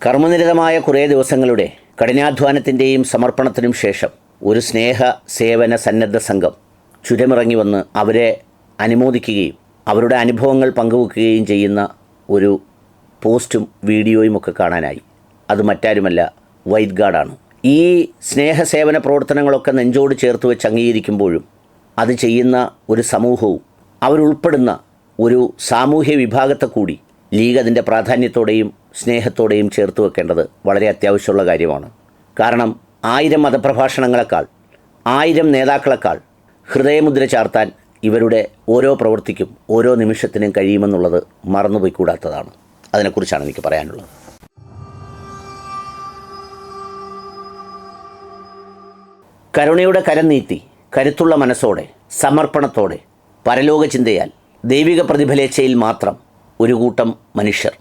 കർമ്മനിരതമായ കുറേ ദിവസങ്ങളുടെ കഠിനാധ്വാനത്തിൻ്റെയും സമർപ്പണത്തിനും ശേഷം ഒരു സ്നേഹ സേവന സന്നദ്ധ സംഘം ചുരമിറങ്ങി വന്ന് അവരെ അനുമോദിക്കുകയും അവരുടെ അനുഭവങ്ങൾ പങ്കുവെക്കുകയും ചെയ്യുന്ന ഒരു പോസ്റ്റും വീഡിയോയും ഒക്കെ കാണാനായി. അത് മറ്റാരുമല്ല, വൈറ്റ് ഗാർഡാണ്. ഈ സ്നേഹസേവന പ്രവർത്തനങ്ങളൊക്കെ നെഞ്ചോട് ചേർത്ത് വെച്ച് അംഗീകരിക്കുമ്പോഴും അത് ചെയ്യുന്ന ഒരു സമൂഹവും അവരുൾപ്പെടുന്ന ഒരു സാമൂഹ്യ വിഭാഗത്തെ കൂടി ലീഗ് അതിൻ്റെ പ്രാധാന്യത്തോടെയും സ്നേഹത്തോടെയും ചേർത്ത് വെക്കേണ്ടത് വളരെ അത്യാവശ്യമുള്ള കാര്യമാണ്. കാരണം 1000 മതപ്രഭാഷണങ്ങളെക്കാൾ 1000 നേതാക്കളെക്കാൾ ഹൃദയമുദ്ര ചാർത്താൻ ഇവരുടെ ഓരോ പ്രവൃത്തിക്കും ഓരോ നിമിഷത്തിനും കഴിയുമെന്നുള്ളത് മറന്നുപോയിക്കൂടാത്തതാണ്. അതിനെക്കുറിച്ചാണ് എനിക്ക് പറയാനുള്ളത്. കരുണയുടെ കരം നീട്ടി കരുത്തുള്ള മനസ്സോടെ സമർപ്പണത്തോടെ പരലോക ചിന്തയാൽ ദൈവിക പ്രതിഫലേച്ഛയിൽ മാത്രം ഒരു കൂട്ടം മനുഷ്യർ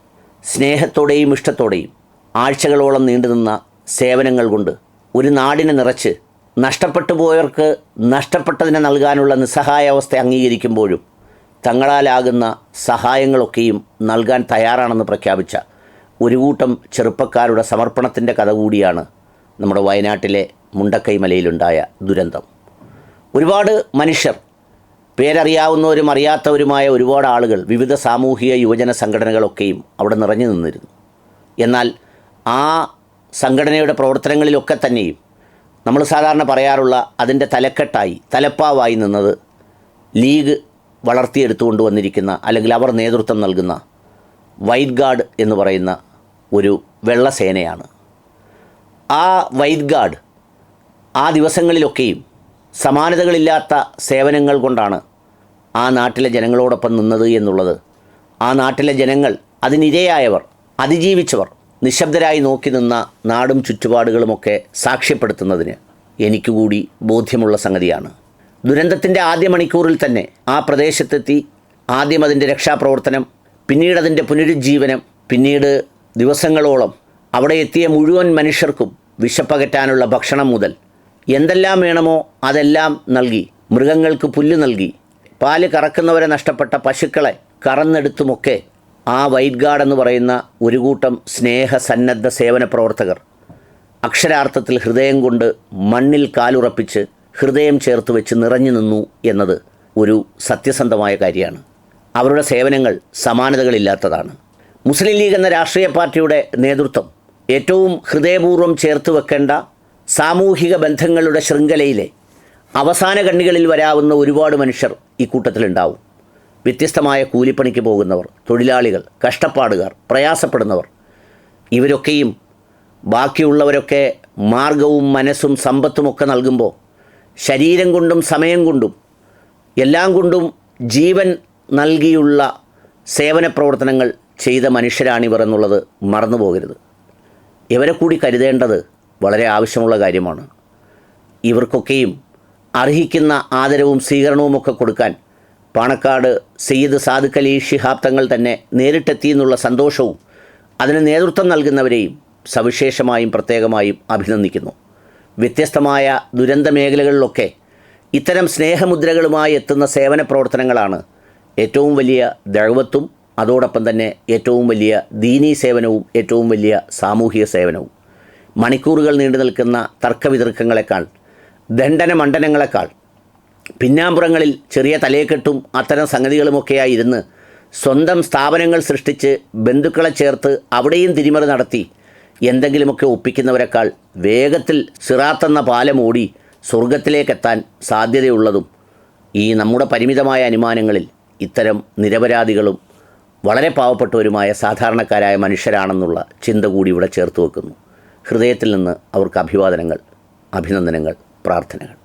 സ്നേഹത്തോടെയും ഇഷ്ടത്തോടെയും ആഴ്ചകളോളം നീണ്ടുനിന്ന സേവനങ്ങൾ കൊണ്ട് ഒരു നാടിനെ നിറച്ച് നഷ്ടപ്പെട്ടു പോയവർക്ക് നഷ്ടപ്പെട്ടതിനെ നൽകാനുള്ള നിസ്സഹായാവസ്ഥ അംഗീകരിക്കുമ്പോഴും തങ്ങളാലാകുന്ന സഹായങ്ങളൊക്കെയും നൽകാൻ തയ്യാറാണെന്ന് പ്രഖ്യാപിച്ച ഒരു കൂട്ടം ചെറുപ്പക്കാരുടെ സമർപ്പണത്തിൻ്റെ കഥ കൂടിയാണ് നമ്മുടെ വയനാട്ടിലെ മുണ്ടക്കൈമലയിലുണ്ടായ ദുരന്തം. ഒരുപാട് മനുഷ്യർ, പേരറിയാവുന്നവരും അറിയാത്തവരുമായ ഒരുപാട് ആളുകൾ, വിവിധ സാമൂഹിക യുവജന സംഘടനകളൊക്കെയും അവിടെ നിറഞ്ഞു നിന്നിരുന്നു. എന്നാൽ ആ സംഘടനയുടെ പ്രവർത്തനങ്ങളിലൊക്കെ തന്നെയും നമ്മൾ സാധാരണ പറയാറുള്ള അതിൻ്റെ തലപ്പാവായി നിന്നത് ലീഗ് വളർത്തിയെടുത്തുകൊണ്ട് വന്നിരിക്കുന്ന, അല്ലെങ്കിൽ അവർ നേതൃത്വം നൽകുന്ന വൈറ്റ് ഗാർഡ് എന്ന് പറയുന്ന ഒരു വെള്ളസേനയാണ്. ആ വൈറ്റ് ഗാർഡ് ആ ദിവസങ്ങളിലൊക്കെയും സമാനതകളില്ലാത്ത സേവനങ്ങൾ കൊണ്ടാണ് ആ നാട്ടിലെ ജനങ്ങളോടൊപ്പം നിന്നത് എന്നുള്ളത് ആ നാട്ടിലെ ജനങ്ങൾ, അതിനിരയായവർ, അതിജീവിച്ചവർ, നിശബ്ദരായി നോക്കി നിന്ന നാടും ചുറ്റുപാടുകളുമൊക്കെ സാക്ഷ്യപ്പെടുത്തുന്നതിന് എനിക്ക് കൂടി ബോധ്യമുള്ള സംഗതിയാണ്. ദുരന്തത്തിൻ്റെ ആദ്യ മണിക്കൂറിൽ തന്നെ ആ പ്രദേശത്തെത്തി ആദ്യം അതിൻ്റെ രക്ഷാപ്രവർത്തനം, പിന്നീട് അതിൻ്റെ പുനരുജ്ജീവനം, പിന്നീട് ദിവസങ്ങളോളം അവിടെ എത്തിയ മുഴുവൻ മനുഷ്യർക്കും വിശപ്പകറ്റാനുള്ള ഭക്ഷണം മുതൽ എന്തെല്ലാം വേണമോ അതെല്ലാം നൽകി, മൃഗങ്ങൾക്ക് പുല്ല് നൽകി, പാല് കറക്കുന്നവരെ നഷ്ടപ്പെട്ട പശുക്കളെ കറന്നെടുത്തുമൊക്കെ ആ വൈറ്റ് ഗാർഡ് എന്ന് പറയുന്ന ഒരു കൂട്ടം സ്നേഹസന്നദ്ധ സേവന പ്രവർത്തകർ അക്ഷരാർത്ഥത്തിൽ ഹൃദയം കൊണ്ട് മണ്ണിൽ കാലുറപ്പിച്ച് ഹൃദയം ചേർത്ത് വെച്ച് നിറഞ്ഞു നിന്നു എന്നത് ഒരു സത്യസന്ധമായ കാര്യമാണ്. അവരുടെ സേവനങ്ങൾ സമാനതകളില്ലാത്തതാണ്. മുസ്ലിം ലീഗ് എന്ന രാഷ്ട്രീയ പാർട്ടിയുടെ നേതൃത്വം ഏറ്റവും ഹൃദയപൂർവ്വം ചേർത്ത് വെക്കേണ്ട സാമൂഹിക ബന്ധങ്ങളുടെ ശൃംഖലയിലെ അവസാന കണ്ണികളിൽ വരാവുന്ന ഒരുപാട് മനുഷ്യർ ഈ കൂട്ടത്തിലുണ്ടാവും. വ്യത്യസ്തമായ കൂലിപ്പണിക്ക് പോകുന്നവർ, തൊഴിലാളികൾ, കഷ്ടപ്പാടുകാർ, പ്രയാസപ്പെടുന്നവർ, ഇവരൊക്കെയും ബാക്കിയുള്ളവരൊക്കെ മാർഗവും മനസ്സും സമ്പത്തുമൊക്കെ നൽകുമ്പോൾ ശരീരം കൊണ്ടും സമയം കൊണ്ടും എല്ലാം കൊണ്ടും ജീവൻ നൽകിയുള്ള സേവന പ്രവർത്തനങ്ങൾ ചെയ്ത മനുഷ്യരാണിവർ എന്നുള്ളത് മറന്നു പോകരുത്. ഇവരെ കൂടി കരുതേണ്ടത് വളരെ ആവശ്യമുള്ള കാര്യമാണ്. ഇവർക്കൊക്കെയും അർഹിക്കുന്ന ആദരവും സ്വീകരണവുമൊക്കെ കൊടുക്കാൻ പാണക്കാട് സയ്യിദ് സാദിഖ് അലി ശിഹാബ് തങ്ങൾ തന്നെ നേരിട്ടെത്തി എന്നുള്ള സന്തോഷവും അതിന് നേതൃത്വം നൽകുന്നവരെയും സവിശേഷമായും പ്രത്യേകമായും അഭിനന്ദിക്കുന്നു. വ്യത്യസ്തമായ ദുരന്ത മേഖലകളിലൊക്കെ ഇത്തരം സ്നേഹമുദ്രകളുമായി എത്തുന്ന സേവന പ്രവർത്തനങ്ങളാണ് ഏറ്റവും വലിയ ദഅവത്തും അതോടൊപ്പം തന്നെ ഏറ്റവും വലിയ ദീനീ സേവനവും ഏറ്റവും വലിയ സാമൂഹിക സേവനവും. മണിക്കൂറുകൾ നീണ്ടു നിൽക്കുന്ന തർക്കവിതർക്കങ്ങളെക്കാൾ, ദണ്ഡന മണ്ഡനങ്ങളെക്കാൾ, പിന്നാമ്പുറങ്ങളിൽ ചെറിയ തലയെക്കെട്ടും അത്തരം സംഗതികളുമൊക്കെയായി ഇരുന്ന് സ്വന്തം സ്ഥാപനങ്ങൾ സൃഷ്ടിച്ച് ബന്ധുക്കളെ ചേർത്ത് അവിടെയും തിരിമറി നടത്തി എന്തെങ്കിലുമൊക്കെ ഒപ്പിക്കുന്നവരെക്കാൾ വേഗത്തിൽ സിറാത്തെന്ന പാലം ഓടി സ്വർഗത്തിലേക്കെത്താൻ സാധ്യതയുള്ളതും ഈ നമ്മുടെ പരിമിതമായ അനുമാനങ്ങളിൽ ഇത്തരം നിരപരാധികളും വളരെ പാവപ്പെട്ടവരുമായ സാധാരണക്കാരായ മനുഷ്യരാണെന്നുള്ള ചിന്ത കൂടി ഇവിടെ ചേർത്ത് വെക്കുന്നു. ഹൃദയത്തിൽ നിന്ന് അവർക്ക് അഭിവാദനങ്ങൾ, അഭിനന്ദനങ്ങൾ, പ്രാർത്ഥനകൾ.